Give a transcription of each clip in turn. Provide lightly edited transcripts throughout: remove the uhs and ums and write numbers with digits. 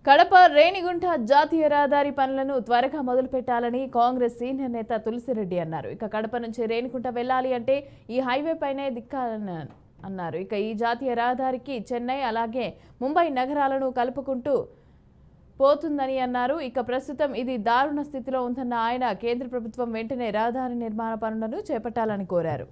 కడప రేణిగుంట జాతీయ రహదారి పనులను త్వరగా మొదలుపెట్టాలని కాంగ్రెస్ సీనియర్ నేత తులసిరెడ్డి అన్నారు. ఇక కడప నుంచి రేణిగుంట వెళ్లాలి అంటే ఈ హైవే పైనే దిక్కాలని అన్నారు. ఇక ఈ జాతీయ రహదారికి చెన్నై అలాగే ముంబై నగరాలను కలుపుకుంటూ పోతుందని అన్నారు. ఇక ప్రస్తుతం ఇది దారుణ స్థితిలో ఉందన్న ఆయన కేంద్ర ప్రభుత్వం వెంటనే రహదారి నిర్మాణ పనులను చేపట్టాలని కోరారు.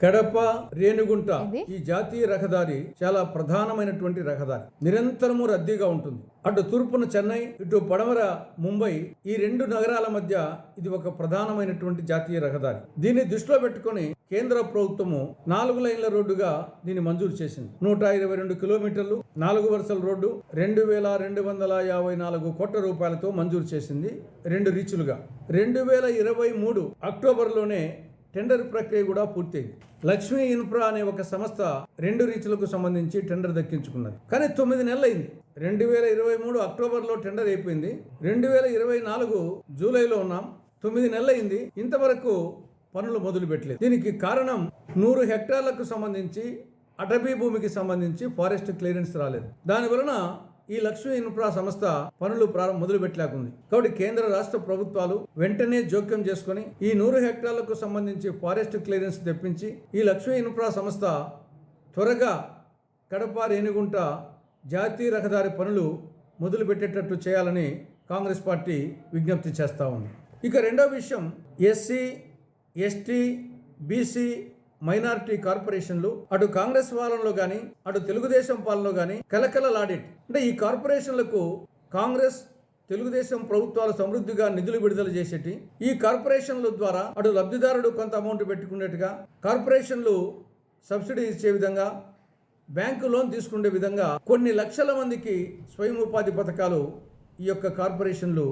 కడప రేణిగుంట ఈ జాతీయ రహదారి చాలా ప్రధానమైనటువంటి రహదారి. నిరంతరము రద్దీగా ఉంటుంది. అటు తూర్పున చెన్నై, ఇటు పడమర ముంబై, ఈ రెండు నగరాల మధ్య ఇది ఒక ప్రధానమైనటువంటి జాతీయ రహదారి. దీన్ని దృష్టిలో పెట్టుకుని కేంద్ర ప్రభుత్వము 4 లైన్ల రోడ్డుగా దీన్ని మంజూరు చేసింది. 122 కిలోమీటర్లు 4 వరుసల రోడ్డు 2254 కోట్ల రూపాయలతో మంజూరు చేసింది. 2 రీచులుగా 2023 అక్టోబర్లోనే టెండర్ ప్రక్రియ కూడా పూర్తయింది. లక్ష్మీ ఇన్ఫ్రా అనే ఒక సంస్థ 2 రీచ్లకు సంబంధించి టెండర్ దక్కించుకున్నది. కానీ 9 నెలలు అయింది. 2023 అక్టోబర్లో టెండర్ అయిపోయింది. 2024 జూలైలో ఉన్నాం. 9 నెలలు అయింది. ఇంతవరకు పనులు మొదలు పెట్టలేదు. దీనికి కారణం 100 హెక్టార్లకు సంబంధించి అటవీ భూమికి సంబంధించి ఫారెస్ట్ క్లియరెన్స్ రాలేదు. దానివలన ఈ లక్ష్మీ ఇన్ఫ్రా సంస్థ పనులు మొదలు పెట్టలేకుంది. కాబట్టి కేంద్ర రాష్ట్ర ప్రభుత్వాలు వెంటనే జోక్యం చేసుకుని ఈ 100 హెక్టార్లకు సంబంధించి ఫారెస్ట్ క్లియరెన్స్ తెప్పించి ఈ లక్ష్మీ ఇన్ఫ్రా సంస్థ త్వరగా కడప రేణిగుంట జాతీయ రహదారి పనులు మొదలు పెట్టేటట్టు చేయాలని కాంగ్రెస్ పార్టీ విజ్ఞప్తి చేస్తూ ఉంది. ఇక రెండో విషయం, ఎస్సీ, ఎస్టీ, బీసీ, మైనారిటీ కార్పొరేషన్లు అటు కాంగ్రెస్ పాలనలో కానీ అటు తెలుగుదేశం పాలనలో కానీ కలకలలాడేటి. అంటే ఈ కార్పొరేషన్లకు కాంగ్రెస్ తెలుగుదేశం ప్రభుత్వాలు సమృద్ధిగా నిధులు విడుదల చేసేటి. ఈ కార్పొరేషన్ల ద్వారా అటు లబ్ధిదారుడు కొంత అమౌంట్ పెట్టుకునేట్టుగా, కార్పొరేషన్లు సబ్సిడీ ఇచ్చే విధంగా, బ్యాంకు లోన్ తీసుకునే విధంగా కొన్ని లక్షల మందికి స్వయం ఉపాధి పథకాలు ఈ యొక్క కార్పొరేషన్లు